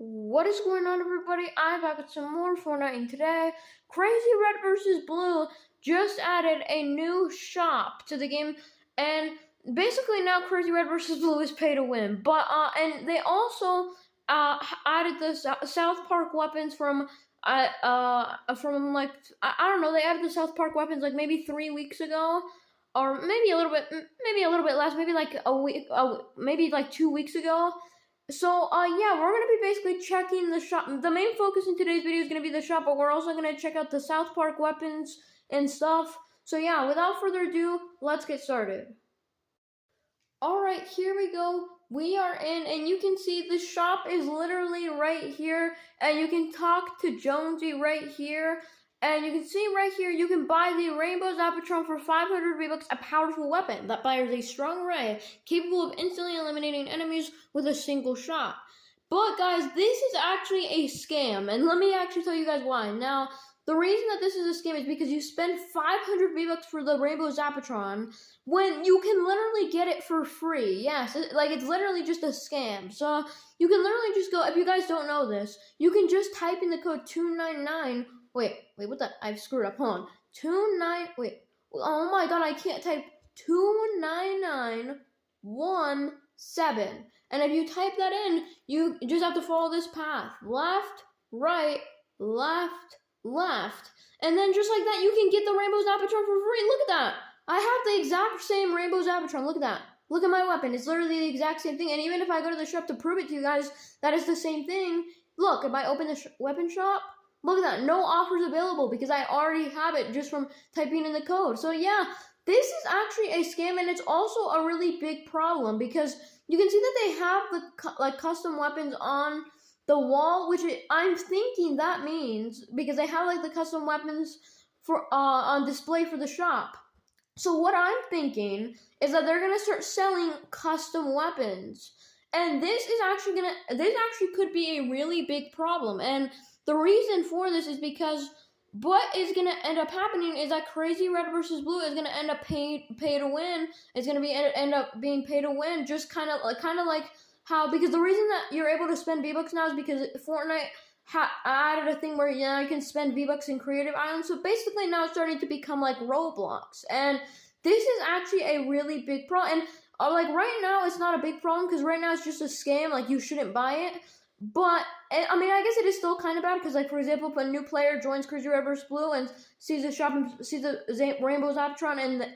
What is going on, everybody? I'm back with some more Fortnite, and today, Crazy Red versus Blue just added a new shop to the game, and basically now Crazy Red versus Blue is pay to win. But and they also added the South Park weapons from like I don't know, they added the South Park weapons like maybe 3 weeks ago, or maybe a little bit less, maybe like a week, maybe like 2 weeks ago. So, yeah, we're gonna be basically checking the shop. The main focus in today's video is gonna be the shop, but we're also gonna check out the South Park weapons and stuff. So, yeah, without further ado, let's get started. Alright, here we go. We are in, and you can see the shop is literally right here, and you can talk to Jonesy right here. And you can see right here, you can buy the Rainbow Zapatron for 500 V-Bucks, a powerful weapon that fires a strong ray, capable of instantly eliminating enemies with a single shot. But guys, this is actually a scam, and let me actually tell you guys why. Now, the reason that this is a scam is because you spend 500 V-Bucks for the Rainbow Zapatron when you can literally get it for free. Yes, it's literally just a scam. So, you can literally just go, if you guys don't know this, you can just type in the code 299. Wait, what the? I've screwed up. Hold on. Wait. Oh my god, I can't type 29917. And if you type that in, you just have to follow this path. Left, right, left, left. And then just like that, you can get the Rainbow Zapatron for free. Look at that. I have the exact same Rainbow Zapatron. Look at that. Look at my weapon. It's literally the exact same thing. And even if I go to the shop to prove it to you guys, that is the same thing. Look, if I open the weapon shop, look at that, no offers available because I already have it just from typing in the code. So yeah, this is actually a scam, and it's also a really big problem because you can see that they have the custom weapons on the wall, which I'm thinking that means because they have like the custom weapons for on display for the shop. So what I'm thinking is that they're gonna start selling custom weapons, and this actually could be a really big problem. And the reason for this is because what is going to end up happening is that Crazy Red versus Blue is going to end up pay to win. It's going to be end up being pay to win, just kind of like how, because the reason that you're able to spend V-Bucks now is because Fortnite added a thing where you can spend V-Bucks in creative islands. So basically now it's starting to become like Roblox, and this is actually a really big problem. And like right now it's not a big problem because right now it's just a scam. Like, you shouldn't buy it. But, I mean, I guess it is still kind of bad because, like, for example, if a new player joins Crazy Red vs. Blue and sees the shop and sees the Rainbow Zapatron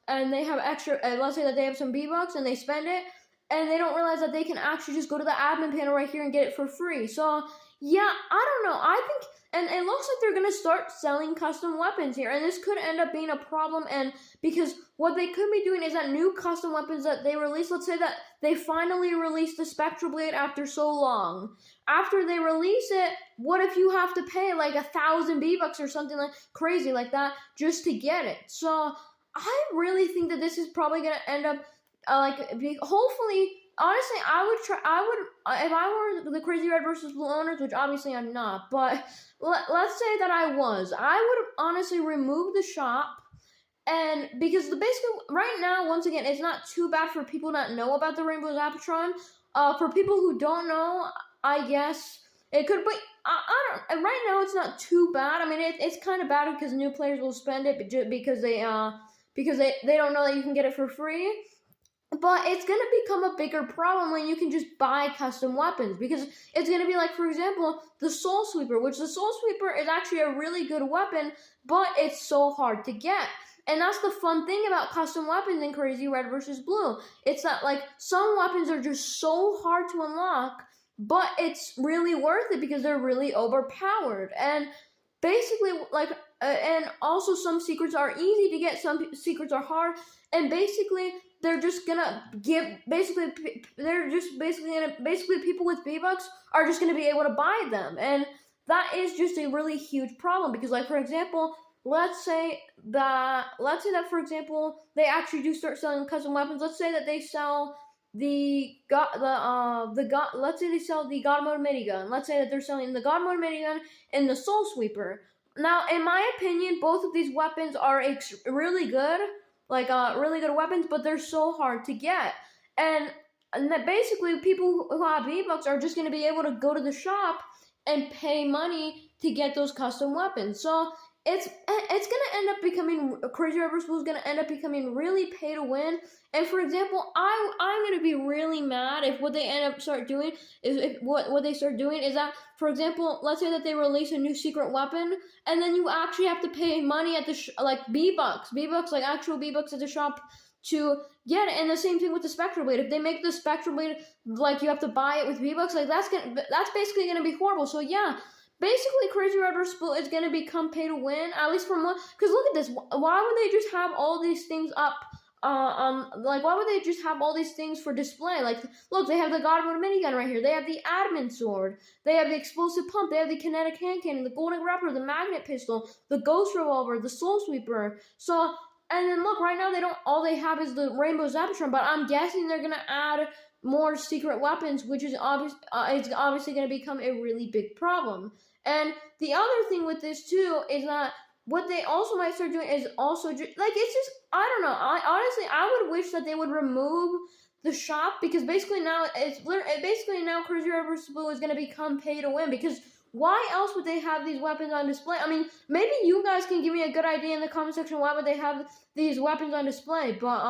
and they have extra, let's say that they have some V-Bucks and they spend it, and they don't realize that they can actually just go to the admin panel right here and get it for free. So, yeah, I don't know. I think, and it looks like they're going to start selling custom weapons here, and this could end up being a problem, and because what they could be doing is that new custom weapons that they release, let's say that they finally released the Spectral Blade after so long. After they release it, what if you have to pay like 1,000 V-Bucks or something like crazy like that just to get it? So I really think that this is probably going to end up hopefully, honestly, if I were the Crazy Red versus Blue owners, which obviously I'm not, but let's say that I would honestly remove the shop. And because basically right now, once again, it's not too bad for people that know about the Rainbow Zapatron. For people who don't know, I guess it could be. I don't. Right now, it's not too bad. I mean, it's kind of bad because new players will spend it because they don't know that you can get it for free. But it's going to become a bigger problem when you can just buy custom weapons, because it's going to be like, for example, the Soul Sweeper, which the Soul Sweeper is actually a really good weapon, but it's so hard to get. And that's the fun thing about custom weapons in Crazy Red versus Blue. It's that, like, some weapons are just so hard to unlock, but it's really worth it because they're really overpowered. And basically, and also some secrets are easy to get, some secrets are hard, and basically they're just gonna give, basically people with V-Bucks are just gonna be able to buy them, and that is just a really huge problem because, like, for example, let's say that for example they actually do start selling custom weapons. Let's say that they sell let's say they sell the God Mode minigun. Let's say that they're selling the God Mode minigun and the Soul Sweeper. Now, in my opinion, both of these weapons are really good, really good weapons, but they're so hard to get. And and that basically people who have V-Bucks are just going to be able to go to the shop and pay money to get those custom weapons. So it's going to end up becoming, Crazy Rubber Spool is going to end up becoming really pay to win. And for example, I'm going to be really mad if what they end up start doing is, if what they start doing is that, for example, let's say that they release a new secret weapon, and then you actually have to pay money at the like V-Bucks, like actual V-Bucks at the shop to get it. And the same thing with the Spectral Blade. If they make the Spectral Blade like you have to buy it with V-Bucks, like that's basically gonna be horrible. So yeah, basically Crazy Rubber Spool is gonna become pay to win, at least for one. Because look at this. Why would they just have all these things up? Like, why would they just have all these things for display? Like, look, they have the God Mode minigun right here. They have the Admin Sword. They have the Explosive Pump. They have the Kinetic Hand Cannon, the Golden Grapper, the Magnet Pistol, the Ghost Revolver, the Soul Sweeper. So, and then look, right now all they have is the Rainbow Zapatron, but I'm guessing they're gonna add more secret weapons, which is it's obviously gonna become a really big problem. And the other thing with this too is that what they also might start doing is also just, like, it's just, I don't know. I would wish that they would remove the shop, because basically now Crazy Rubber Spool is gonna become pay to win, because why else would they have these weapons on display? I mean, maybe you guys can give me a good idea in the comment section why would they have these weapons on display. But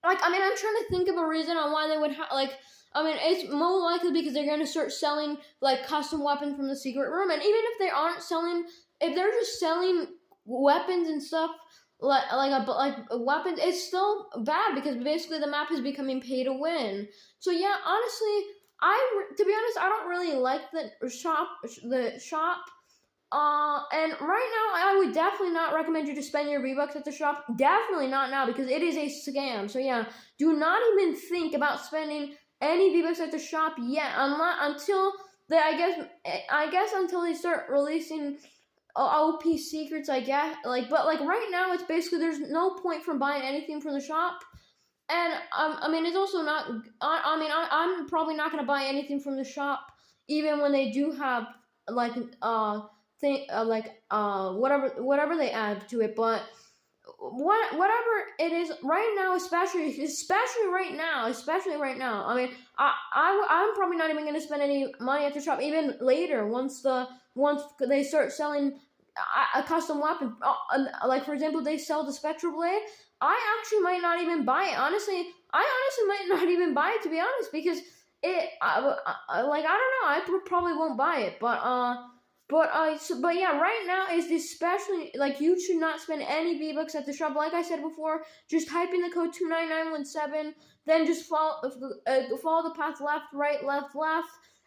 like, I mean, I'm trying to think of a reason on why they would have, like, I mean, it's more likely because they're gonna start selling like custom weapons from the secret room. And even if they aren't selling, if they're just selling weapons and stuff like weapons, it's still bad, because basically the map is becoming pay to win. So yeah, honestly, to be honest, I don't really like the shop. And right now, I would definitely not recommend you to spend your V-Bucks at the shop. Definitely not now, because it is a scam. So yeah, do not even think about spending any V-Bucks at the shop yet, until they, I guess until they start releasing OP secrets, I guess. But right now, it's basically, there's no point from buying anything from the shop. And I mean, it's also not. I'm probably not gonna buy anything from the shop, even when they do have whatever they add to it. But whatever it is right now, especially right now. I mean, I'm probably not even gonna spend any money at the shop. Even later, once they start selling a custom weapon, like for example, they sell the Spectral Blade. I actually might not even buy it. Honestly, I might not even buy it, to be honest, because I don't know. I probably won't buy it, but yeah, right now is especially, like, you should not spend any V-Bucks at the shop. Like I said before, just type in the code 29917, then just follow the path left, right, left,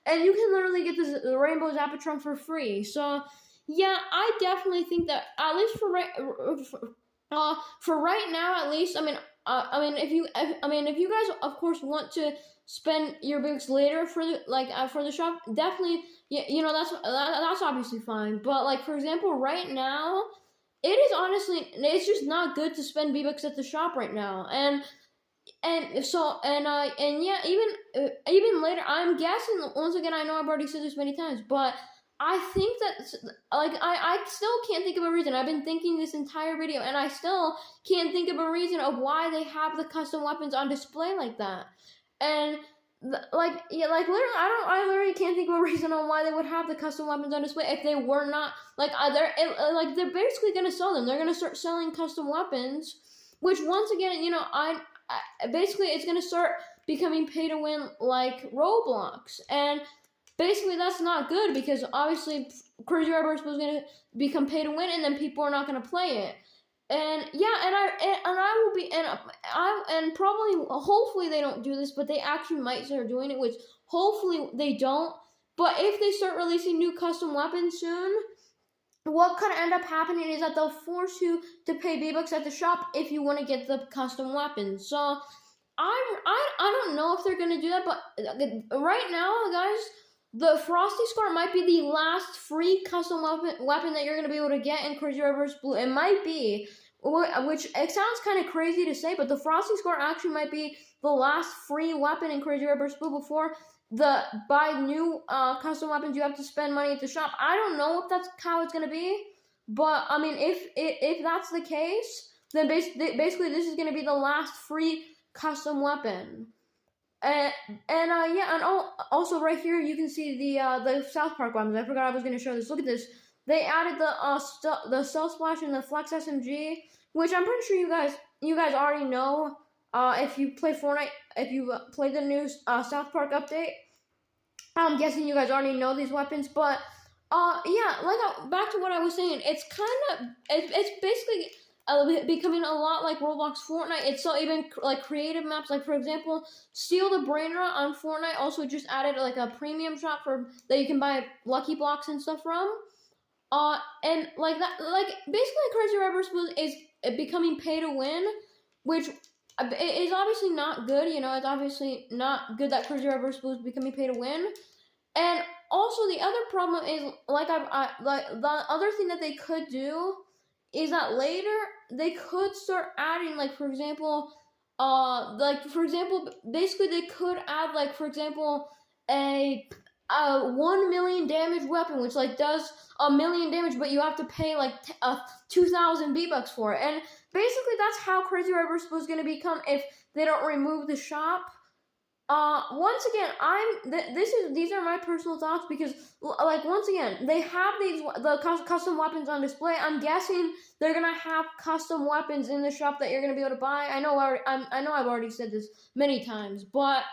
and you can literally get the Rainbow Zapatron for free. So yeah, I definitely think that, at least for right now, at least, I mean, if you guys, of course, want to spend your V-Bucks later for the shop, definitely, yeah, that's obviously fine. But like, for example, right now, it is honestly, it's just not good to spend V-Bucks at the shop right now. And yeah, even later, I'm guessing, once again, I know I've already said this many times, but I think that, like, I still can't think of a reason. I've been thinking this entire video, and I still can't think of a reason of why they have the custom weapons on display like that. And literally, I literally can't think of a reason on why they would have the custom weapons on display if they were not, they're basically gonna sell them. They're gonna start selling custom weapons, which, once again, basically it's gonna start becoming pay to win like Roblox. And basically, that's not good, because obviously Crazy Rubber Spool is gonna become pay to win, and then people are not gonna play it. And yeah, and probably, hopefully they don't do this, but they actually might start doing it, which hopefully they don't. But if they start releasing new custom weapons soon, what could end up happening is that they'll force you to pay V-Bucks at the shop if you want to get the custom weapons. So I don't know if they're gonna do that, but right now, guys, the Frosty Scar might be the last free custom weapon that you're going to be able to get in Crazy Rubber Spool. It might be, which it sounds kind of crazy to say, but the Frosty Scar actually might be the last free weapon in Crazy Rubber Spool before buy new custom weapons. You have to spend money at the shop. I don't know if that's how it's going to be, but I mean, if that's the case, then basically this is going to be the last free custom weapon. And also right here you can see the South Park weapons. I forgot I was gonna show this. Look at this. They added the Stealth Splash and the Flex SMG, which I'm pretty sure you guys already know. If you play Fortnite, if you play the new South Park update, I'm guessing you guys already know these weapons. But yeah, back to what I was saying. It's basically becoming a lot like Roblox Fortnite. It's so even like creative maps. Like for example, Steal the Brain Rot on Fortnite also just added like a premium shop that you can buy lucky blocks and stuff from. And like that, like basically Crazy Rivers is becoming pay to win, which is obviously not good. You know, it's obviously not good that Crazy Rivers is becoming pay to win. And also the other problem is like the other thing that they could do is that later they could start adding like for example, basically they could add like for example a 1 million damage weapon, which like does 1 million damage, but you have to pay like 2,000 V-Bucks for it. And basically that's how Crazy Rivers is going to become if they don't remove the shop. Once again, these are my personal thoughts because, like, once again, they have the custom weapons on display. I'm guessing they're gonna have custom weapons in the shop that you're gonna be able to buy. I know I've already said this many times, but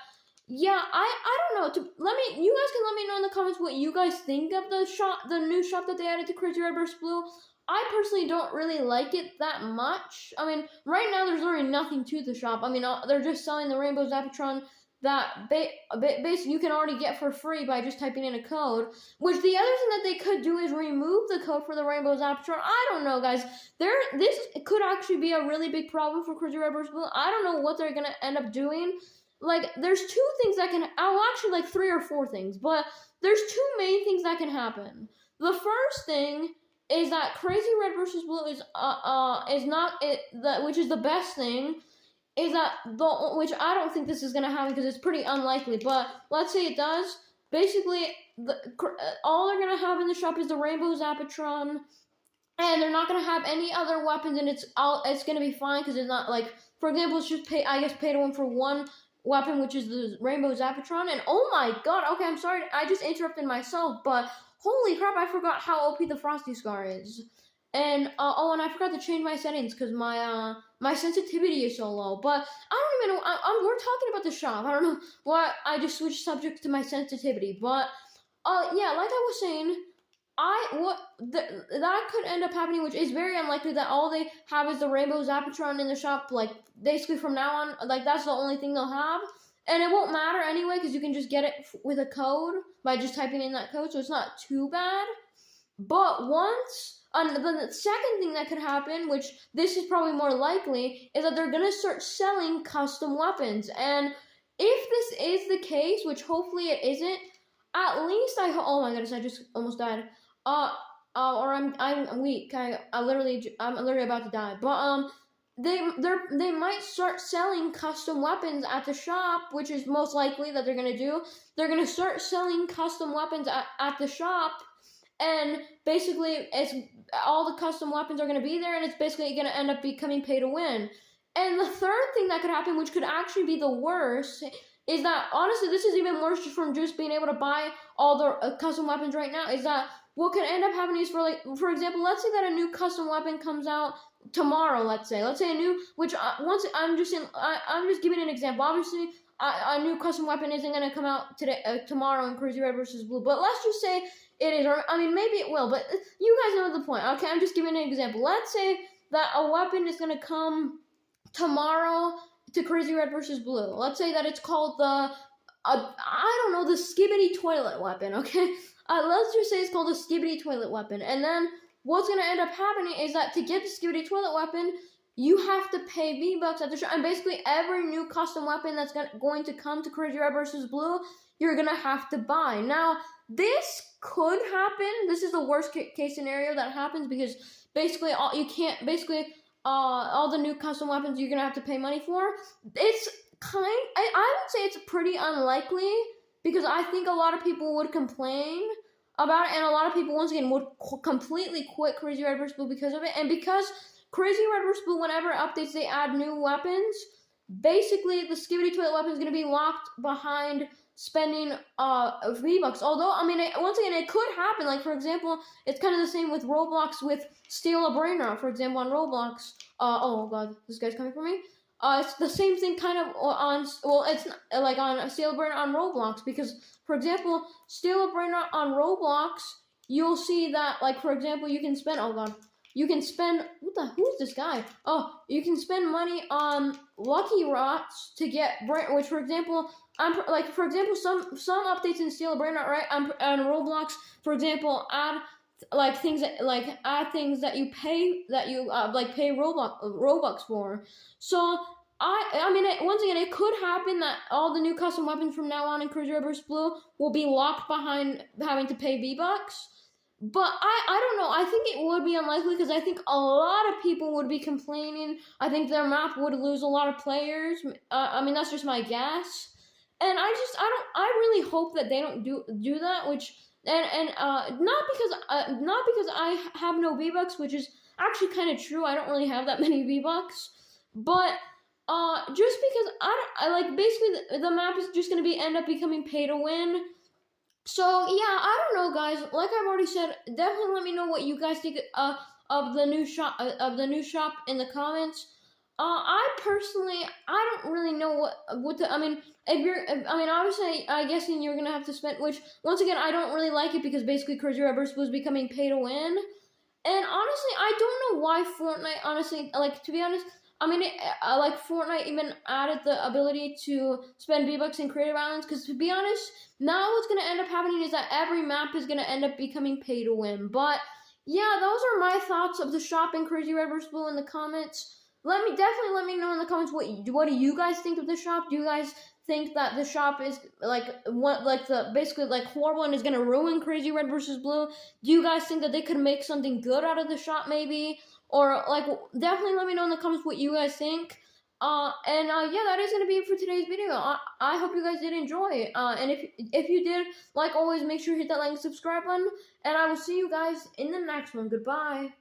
yeah, I don't know. You guys can let me know in the comments what you guys think of the new shop that they added to Crazy Red vs. Blue. I personally don't really like it that much. I mean, right now there's literally nothing to the shop. I mean, they're just selling the Rainbow Zapatron that basically you can already get for free by just typing in a code. Which the other thing that they could do is remove the code for the Rainbow Zapatron. I don't know, guys. This could actually be a really big problem for Crazy Red vs. Blue. I don't know what they're gonna end up doing. Like, there's two things that can, actually like 3 or 4 things, but there's 2 main things that can happen. The first thing is that Crazy Red vs. Blue which is the best thing, is that which I don't think this is gonna happen because it's pretty unlikely, but let's say it does. Basically, all they're gonna have in the shop is the Rainbow Zapatron, and they're not gonna have any other weapons, and it's gonna be fine because it's not like, for example, it's just pay to win for one weapon, which is the Rainbow Zapatron. And oh my god, okay, I'm sorry, I just interrupted myself, but holy crap, I forgot how OP the Frosty Scar is. And and I forgot to change my settings because my sensitivity is so low. But I don't even know. We're talking about the shop. I don't know why I just switched subjects to my sensitivity. But yeah, like I was saying, that could end up happening, which is very unlikely, that all they have is the Rainbow Zapatron in the shop. Like basically from now on, like that's the only thing they'll have. And it won't matter anyway because you can just get it with a code by just typing in that code, so it's not too bad. But the second thing that could happen, which this is probably more likely, is that they're going to start selling custom weapons. And if this is the case, which hopefully it isn't, at least oh my goodness, I just almost died. Or I'm weak. I'm literally about to die. But they might start selling custom weapons at the shop, which is most likely that they're going to do. They're going to start selling custom weapons at the shop. And basically, all the custom weapons are going to be there, and it's basically going to end up becoming pay to win. And the third thing that could happen, which could actually be the worst, is that, honestly, this is even worse from just being able to buy all the custom weapons right now, is that what could end up happening is, for example, let's say that a new custom weapon comes out tomorrow, let's say a new, which I'm just giving an example. Obviously, a new custom weapon isn't going to come out tomorrow in Crazy Red vs. Blue, but let's just say it is, or I mean, maybe it will, but you guys know the point. Okay, I'm just giving an example. Let's say that a weapon is going to come tomorrow to Crazy Red vs. Blue. Let's say that it's called the Skibbity Toilet Weapon, okay? Let's just say it's called the Skibbity Toilet Weapon, and then what's going to end up happening is that to get the Skibbity Toilet Weapon, you have to pay V-Bucks at the shop, and basically every new custom weapon that's going to come to Crazy Red vs. Blue, you're going to have to buy. Now, this could happen. This is the worst case scenario that happens because basically all the new custom weapons you're going to have to pay money for. It's I would say it's pretty unlikely because I think a lot of people would complain about it, and a lot of people, once again, would completely quit Crazy Red vs. Blue because of it. And because Crazy Red vs. Blue, whenever it updates, they add new weapons, basically the Skibidi Toilet weapon is going to be locked behind spending V-Bucks. Although, I mean, once again, it could happen. Like, for example, it's kind of the same with Roblox with Steal a Brain Rot, for example, on Roblox. Oh god, this guy's coming for me. It's the same thing kind of on, well, it's like on Steal a Brain Rot on Roblox, because, for example, Steal a Brain Rot on Roblox, you'll see that, like, for example, you can spend, oh god, you can spend, who's this guy? Oh, you can spend money on Lucky Rots to get brain, which, for example, for example, some updates in Steal a Brain Rot, right, on Roblox, for example, add things that you pay, pay Robux for. So I mean, once again, it could happen that all the new custom weapons from now on in Crazy Red vs. Blue will be locked behind having to pay V-Bucks. But I don't know. I think it would be unlikely, because I think a lot of people would be complaining. I think their map would lose a lot of players. I mean, that's just my guess. And I really hope that they don't do that. Which not because I have no V-Bucks, which is actually kind of true. I don't really have that many V-Bucks, but just because I like, basically the map is just gonna end up becoming pay to win. So yeah, I don't know, guys. Like I've already said, definitely let me know what you guys think of the new shop in the comments. I personally, I don't really know what I mean. Obviously, I guess you're gonna have to spend. Which, once again, I don't really like it, because basically Crazy Red vs. Blue is becoming pay to win. And honestly, I don't know why Fortnite. Honestly, like, to be honest, I mean, like, Fortnite even added the ability to spend V-Bucks in Creative Islands, because, to be honest, now what's going to end up happening is that every map is going to end up becoming pay to win. But yeah, those are my thoughts of the shop in Crazy Red vs. Blue in the comments. Definitely let me know in the comments what do you guys think of the shop? Do you guys think that the shop is basically horrible and is going to ruin Crazy Red vs. Blue? Do you guys think that they could make something good out of the shop, maybe? Or, definitely let me know in the comments what you guys think. Yeah, that is going to be it for today's video. I hope you guys did enjoy. And if you did, like always, make sure you hit that like and subscribe button. And I will see you guys in the next one. Goodbye.